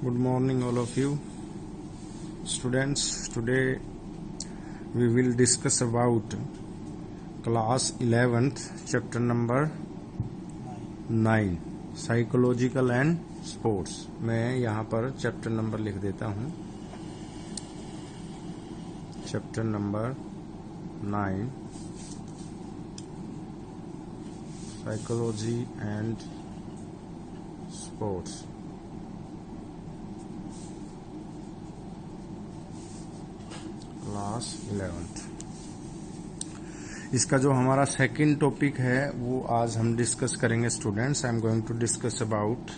Good morning, all of you. Students, today we will discuss about class 11th, chapter number 9, Psychological and Sports. मैं यहाँ पर chapter number लिख देता हूँ. Chapter number 9, Psychology and Sports. Class 11th. इसका जो हमारा सेकंड टॉपिक है वो आज हम डिस्कस करेंगे students. I am going to discuss about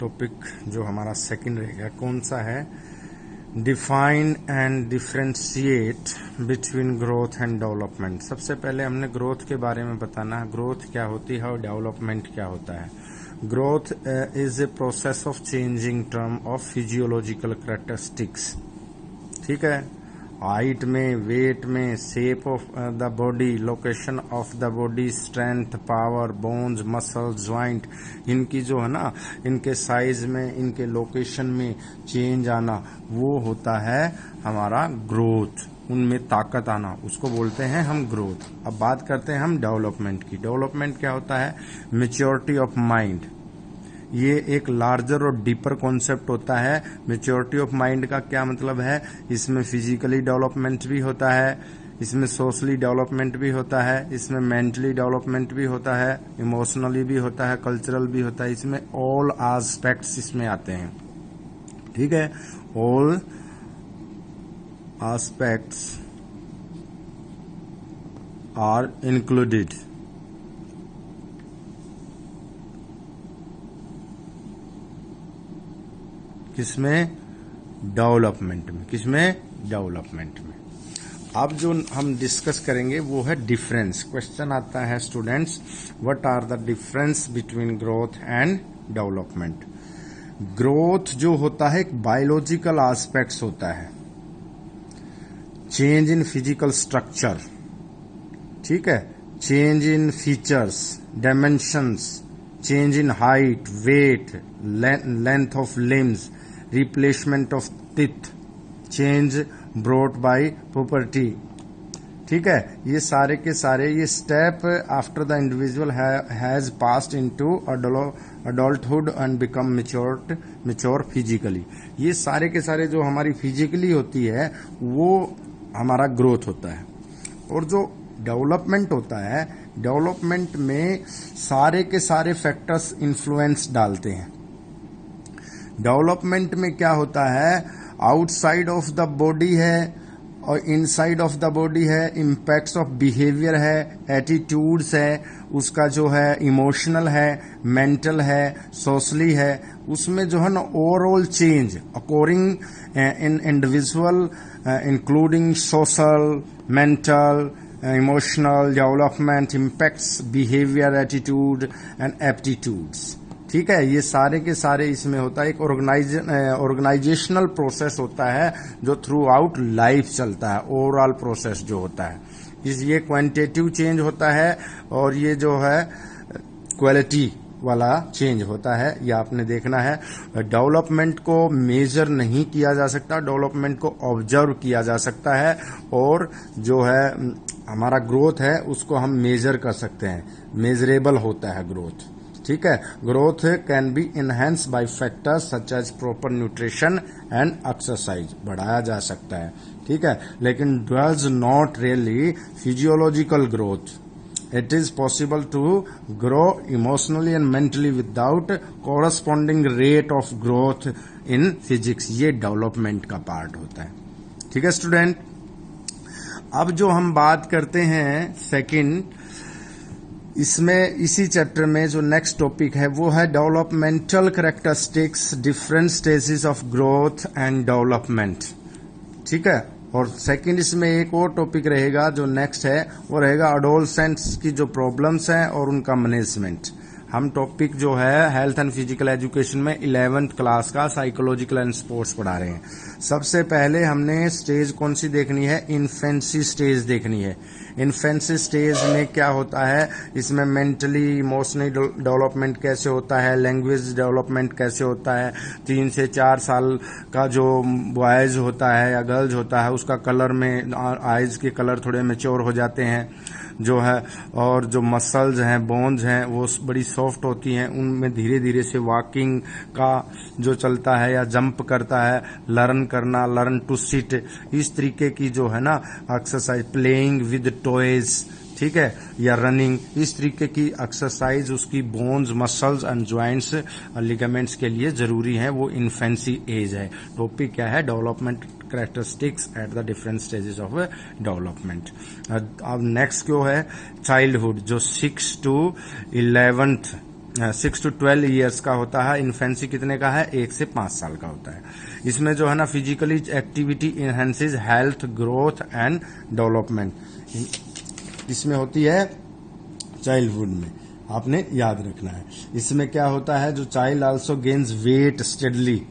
topic जो हमारा सेकंड रहेगा. कौन सा है? Define and differentiate between growth and development. सबसे पहले हमने ग्रोथ के बारे में बताना है. ग्रोथ क्या होती है और डेवलपमेंट क्या होता है. Growth is a process of changing term of physiological characteristics. ठीक है. हाइट में, वेट में, shape of the body, location of the body, strength, power, bones, muscle, joint, इनकी जो है ना, इनके साइज में, इनके लोकेशन में चेंज आना, वो होता है हमारा ग्रोथ. उनमें ताकत आना, उसको बोलते हैं हम ग्रोथ. अब बात करते हैं हम डेवलपमेंट की. डेवलपमेंट क्या होता है? Maturity of mind. ये एक लार्जर और डीपर कॉन्सेप्ट होता है. मैच्योरिटी ऑफ माइंड का क्या मतलब है? इसमें फिजिकली डेवलपमेंट भी होता है, इसमें सोशली डेवलपमेंट भी होता है, इसमें मेंटली डेवलपमेंट भी होता है, इमोशनली भी होता है, कल्चरल भी होता है. इसमें ऑल एस्पेक्ट्स इसमें आते हैं. ठीक है. All aspects are included. किसमें? डेवलपमेंट में. किसमें? डेवलपमेंट में. अब जो हम डिस्कस करेंगे वो है डिफरेंस. क्वेश्चन आता है students, what are the difference between growth and development. Growth जो होता है एक बायोलॉजिकल एस्पेक्ट्स होता है. Change in physical structure. ठीक है. Change in features, dimensions, change in height, weight, length of limbs, replacement of teeth, change brought by puberty. ठीक है. ये सारे के सारे ये step after the individual has passed into adulthood and become mature physically. ये सारे के सारे जो हमारी फिजिकली होती है वो हमारा ग्रोथ होता है. और जो डेवलपमेंट होता है, डेवलपमेंट में सारे के सारे फैक्टर्स इन्फ्लुएंस डालते हैं. डेवलपमेंट में क्या होता है? आउटसाइड ऑफ द बॉडी है और इनसाइड ऑफ द बॉडी है. इम्पैक्ट्स ऑफ बिहेवियर है, एटीट्यूड्स है, उसका जो है इमोशनल है, मेंटल है, सोशली है. उसमें जो है ना overall change according in individual including social, mental, emotional development impacts behavior, attitude and aptitudes. ठीक है. ये सारे के सारे इसमें होता है. एक ऑर्गेनाइजेशनल प्रोसेस होता है जो थ्रू आउट लाइफ चलता है. ओवरऑल प्रोसेस जो होता है ये क्वांटिटेटिव चेंज होता है और ये जो है क्वालिटी वाला चेंज होता है. ये आपने देखना है. डेवलपमेंट को मेजर नहीं किया जा सकता, डेवलपमेंट को ऑब्जर्व किया जा सकता है. और जो है हमारा ग्रोथ है उसको हम मेजर कर सकते हैं. मेजरेबल होता है ग्रोथ. ठीक है. Growth can be enhance by factors such as proper nutrition and exercise. बढ़ाया जा सकता है. ठीक है. लेकिन does not really physiological growth. It is possible to grow emotionally and mentally without corresponding rate of growth in physics. ये development का part होता है. ठीक है स्टूडेंट. अब जो हम बात करते हैं सेकंड, इसमें इसी चैप्टर में जो नेक्स्ट टॉपिक है वो है developmental characteristics, different stages of growth and development. ठीक है. और सेकंड इसमें एक और टॉपिक रहेगा जो नेक्स्ट है वो रहेगा एडोलसेंट्स की जो प्रॉब्लम्स हैं और उनका मैनेजमेंट. हम टॉपिक जो है हेल्थ एंड फिजिकल एजुकेशन में 11th क्लास का साइकोलॉजिकल एंड स्पोर्ट्स पढ़ा रहे हैं। सबसे पहले हमने स्टेज कौन सी देखनी है, इन्फेंसी स्टेज देखनी है। इन्फेंसी स्टेज में क्या होता है, इसमें मेंटली इमोशनली डेवलपमेंट कैसे होता है, लैंग्वेज डेवलपमेंट कैसे होता है। 3 से 4 साल का जो बॉयज होता है या गर्ल्स होता है उसका कलर में आईज के कलर थोड़े मैच्योर हो जाते हैं जो है, और जो मसल्स हैं बोन्स हैं वो बड़ी सॉफ्ट होती हैं, उनमें धीरे धीरे से वॉकिंग का जो चलता है या जंप करता है, लर्न करना, लर्न टू सिट, इस तरीके की जो है ना एक्सरसाइज, प्लेइंग विद टॉयज, ठीक है, या रनिंग, इस तरीके की एक्सरसाइज उसकी bones, muscles and joints, ligaments के लिए जरूरी है। वो इन्फेंसी एज है। टॉपिक क्या है, development characteristics at the different stages of development. अब नेक्स्ट क्यों है, चाइल्डहुड, जो 6 to 12 ईयर्स का होता है। इन्फेंसी कितने का है, 1 से 5 साल का होता है। इसमें जो है ना physically activity enhances health, growth and development, इसमें होती है चाइल्डहुड में, आपने याद रखना है। इसमें क्या होता है, जो child also gains weight steadily,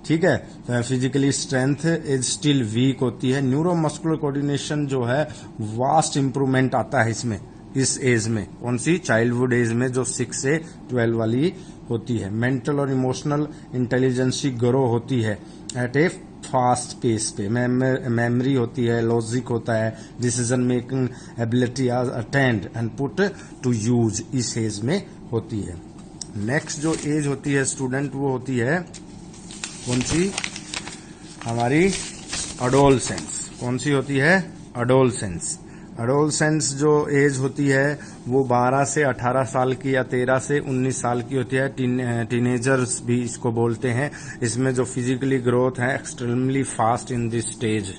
ठीक है, physically strength is still weak होती है। न्यूरोमस्कुलर कोऑर्डिनेशन जो है वास्ट इंप्रूवमेंट आता है इसमें, इस एज में, कौन सी, चाइल्डहुड एज में, जो 6 से 12 वाली होती है। मेंटल और इमोशनल इंटेलिजेंसी ग्रो होती है एट ए फास्ट पेस पे। मेमोरी होती है, लॉजिक होता है, decision making ability are attend and put to use, इस एज में होती है। नेक्स्ट जो एज होती है स्टूडेंट, वो होती है कौन सी, हमारी अडोलसेंस। कौन सी होती है, अडोलसेंस। अडोलसेंस जो एज होती है वो 12 से 18 साल की या 13 से 19 साल की होती है। टीनेजर्स भी इसको बोलते हैं। इसमें जो फिजिकली ग्रोथ है extremely fast in this stage.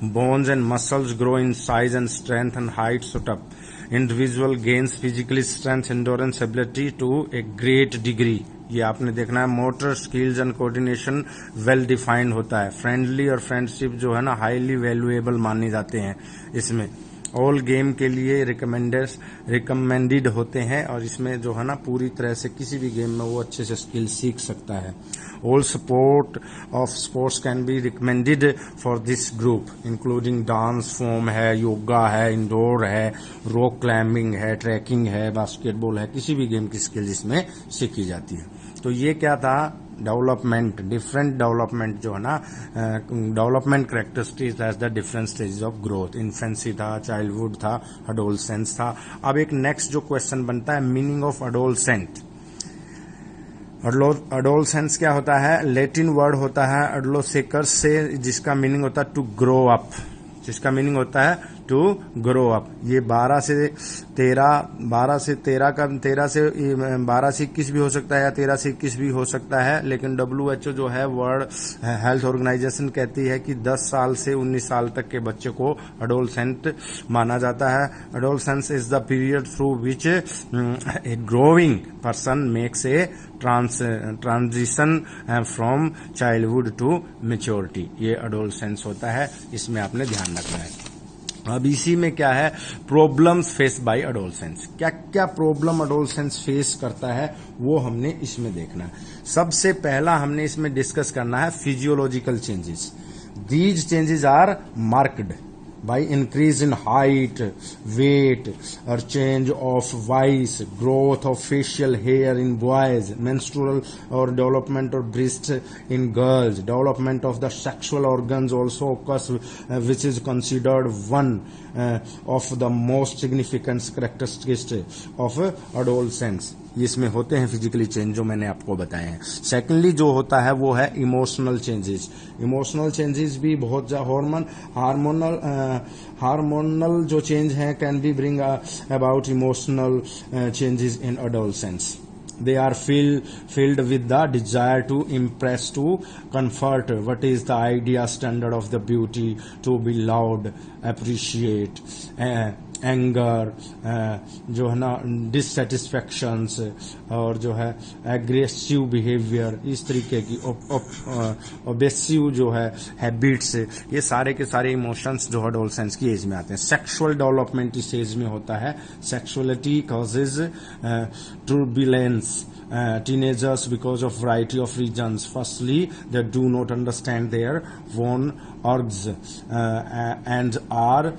Bones and muscles grow in size and strength and height shoot up. Individual gains physically strength, endurance, ability to a great degree. ये आपने देखना है। Motor skills and coordination well defined होता है। Friendly और friendship जो है ना हाईली वैल्यूएबल माने जाते हैं इसमें। ऑल गेम के लिए रिकमेंडेड होते हैं, और इसमें जो है ना पूरी तरह से किसी भी गेम में वो अच्छे से स्किल सीख सकता है। All sports can be recommended for this group, including dance form है, योगा है, इंडोर है, रॉक क्लाइंबिंग है, ट्रैकिंग है, बास्केटबॉल है, किसी भी गेम की स्किल इसमें सीखी जाती है। तो ये क्या था, डेवलपमेंट, डिफरेंट डेवलपमेंट जो है ना, development characteristics as the different stages of growth. Infancy था, चाइल्डहुड था, अडोलसेंस था। अब एक नेक्स्ट जो क्वेश्चन बनता है, मीनिंग ऑफ अडोलसेंट। अडोलसेंस क्या होता है, लेटिन वर्ड होता है अडोलोसेकस से, जिसका मीनिंग होता है टू ग्रो अप, जिसका मीनिंग होता है टू ग्रो अप। ये 12 से 21 भी हो सकता है या 13 से 21 भी हो सकता है, लेकिन WHO जो है वर्ल्ड हेल्थ ऑर्गेनाइजेशन कहती है कि 10 साल से 19 साल तक के बच्चे को अडोलसेंट माना जाता है। Adolescence is the period through which a growing person makes a transition from childhood to maturity. ये अडोलसेंस होता है, इसमें आपने ध्यान रखना है। अब इसी में क्या है, प्रॉब्लम्स फेस बाय अडोलसेंस। क्या क्या प्रॉब्लम अडोलसेंस फेस करता है वो हमने इसमें देखना है। सबसे पहला हमने इसमें डिस्कस करना है physiological changes. These changes are marked by increase in height, weight, or change of voice, growth of facial hair in boys, menstrual or development of breast in girls, development of the sexual organs also occurs, which is considered one of the most significant characteristics of adolescence. इसमें होते हैं physically change जो मैंने आपको बताए हैं। Secondly जो होता है वो है इमोशनल चेंजेस। इमोशनल चेंजेस भी बहुत हार्मोनल जो चेंज है can be bring about emotional changes in adolescence. They are filled with the desire to impress, to comfort, what is the idea standard of the beauty, to be loved, appreciate, anger, जो है ना डिससेटिस्फैक्शंस, और जो है aggressive behaviour, इस तरीके की ओबेसिव जो है हैबिट्स, ये सारे के सारे इमोशंस जो एडोलसेंस की एज में आते हैं। सेक्सुअल डेवलपमेंट इस एज में होता है। Sexuality causes turbulence teenagers because of variety of reasons. Firstly, they do not understand their own urges and are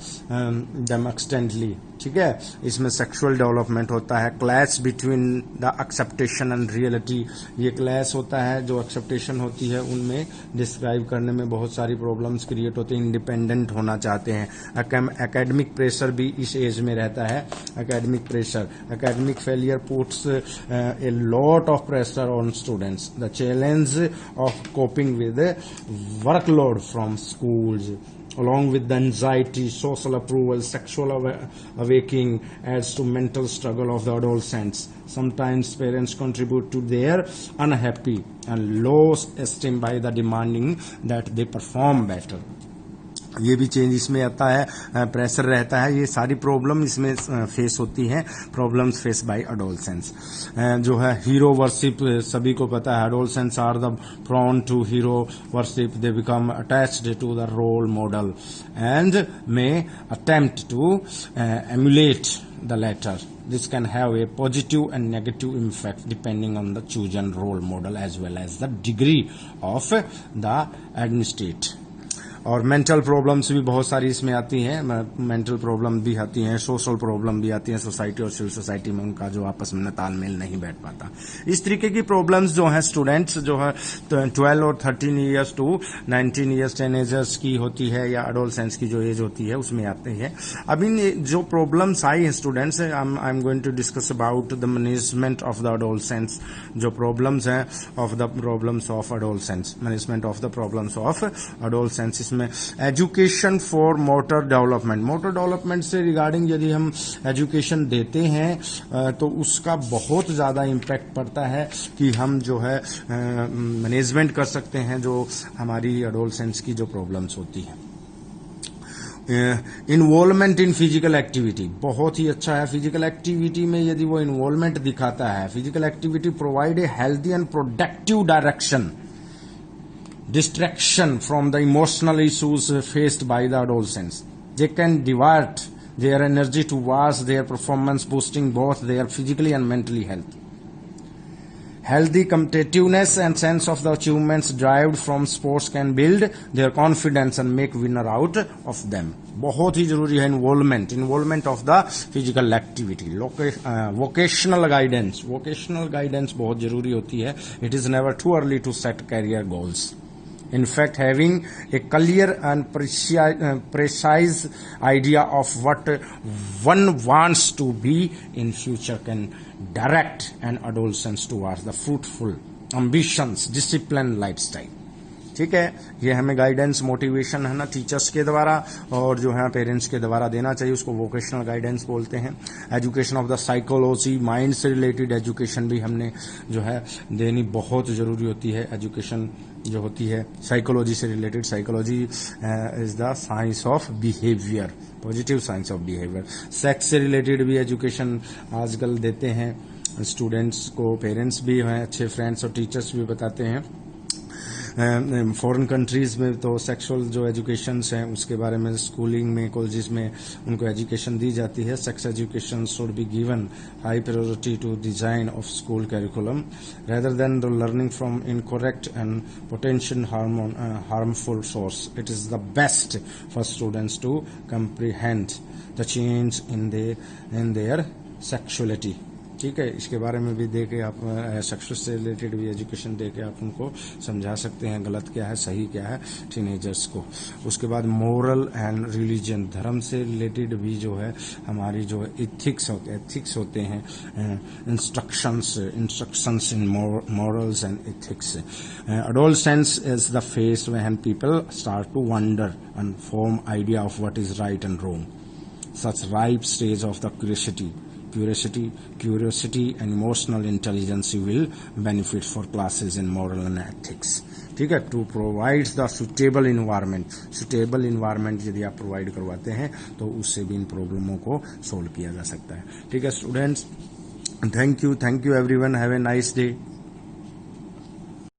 them extendly. ठीक है, इसमें सेक्सुअल डेवलपमेंट होता है। Clash between the acceptation and reality, ये क्लैश होता है जो एक्सेप्टेशन होती है उनमें डिस्क्राइब करने में बहुत सारी प्रॉब्लम्स क्रिएट होती हैं। इंडिपेंडेंट होना चाहते हैं। एकेडमिक प्रेशर भी इस एज में रहता है। Academic pressure, academic failure puts a lot of pressure on students. The challenge of coping with workload from schools along with the anxiety, social approval, sexual awakening adds to mental struggle of the adolescents. Sometimes parents contribute to their unhappy and low esteem by the demanding that they perform better. ये भी change इसमें आता है। Pressure रहता है। ये सारी problem इसमें फेस होती हैं। Problems face by adolescence. जो है हीरो वर्शिप, सभी को पता है adolescence are the prone to hero worship. They become attached to the role model and may attempt to emulate the latter. This can have a positive and negative effect depending on the chosen role model as well as the degree of the administrate. और mental problems भी बहुत सारी इसमें आती हैं। Mental problem भी आती हैं, सोशल प्रॉब्लम भी आती हैं। सोसाइटी और सिविल सोसाइटी में उनका जो आपस में तालमेल नहीं बैठ पाता। इस तरीके की प्रॉब्लम्स जो हैं स्टूडेंट्स जो है 12 और 13 ईयर्स टू 19 ईयर्स टीनेजर्स की होती है या एडोलसेंस की जो एज होती है उसमें आते हैं। अब इन जो प्रॉब्लम्स आई हैं students, I am going to discuss about the management of the adolescence. जो प्रॉब्लम्स हैं of the problems of adolescence, management of the problems of adolescence. में education for motor development, motor development से regarding यदि हम education देते हैं तो उसका बहुत ज्यादा इम्पैक्ट पड़ता है कि हम जो है मैनेजमेंट कर सकते हैं जो हमारी एडोलसेंस की जो प्रॉब्लम्स होती हैं। इन्वॉल्वमेंट इन फिजिकल एक्टिविटी बहुत ही अच्छा है। फिजिकल एक्टिविटी में यदि वो इन्वॉल्वमेंट दिखाता है, physical activity provide a healthy and productive direction, distraction from the emotional issues faced by the adolescents. They can divert their energy towards their performance, boosting both their physically and mentally health. Healthy competitiveness and sense of the achievements derived from sports can build their confidence and make winner out of them. बहुत ही जरूरी है involvement of the physical activity. Vocational guidance बहुत जरूरी होती है। It is never too early to set career goals. In fact, having a clear and precise idea of what one wants to be in future can direct an adolescent towards the fruitful ambitions, disciplined lifestyle. ठीक है, ये हमें guidance motivation है ना teachers के द्वारा और जो है पेरेंट्स के द्वारा देना चाहिए, उसको वोकेशनल गाइडेंस बोलते हैं। Education of the psychology, mind से रिलेटेड एजुकेशन भी हमने जो है देनी बहुत जरूरी होती है। एजुकेशन जो होती है साइकोलॉजी से related, psychology is the science of behaviour, positive science of behaviour. Sex से रिलेटेड भी एजुकेशन आजकल देते हैं स्टूडेंट्स को, पेरेंट्स भी हैं, अच्छे फ्रेंड्स और टीचर्स भी बताते हैं। फॉरेन कंट्रीज में तो सेक्सुअल जो एजुकेशंस हैं उसके बारे में स्कूलिंग में, कॉलेजेस में उनको एजुकेशन दी जाती है। Sex education should be given high priority to design of school curriculum rather than the learning from incorrect and potential harmful source. It is the best for students to comprehend the change in their sexuality. ठीक है, इसके बारे में भी देके आप sexual से related भी एजुकेशन देके आप उनको समझा सकते हैं गलत क्या है सही क्या है टीनेजर्स को. उसके बाद मोरल एंड रिलीजन, धर्म से रिलेटेड भी जो है हमारी जो एथिक्स होते हैं, instructions in morals and ethics. Adolescence is the phase when people start to wonder and form idea of what is right and wrong. Such ripe stage of the curiosity and emotional intelligence will benefit for classes in moral and ethics. ठीक है, to provides the suitable environment यदि आप provide करवाते हैं तो उससे भी इन प्रॉब्लमों को सोल्व किया जा सकता है. ठीक है students, thank you everyone, have a nice day.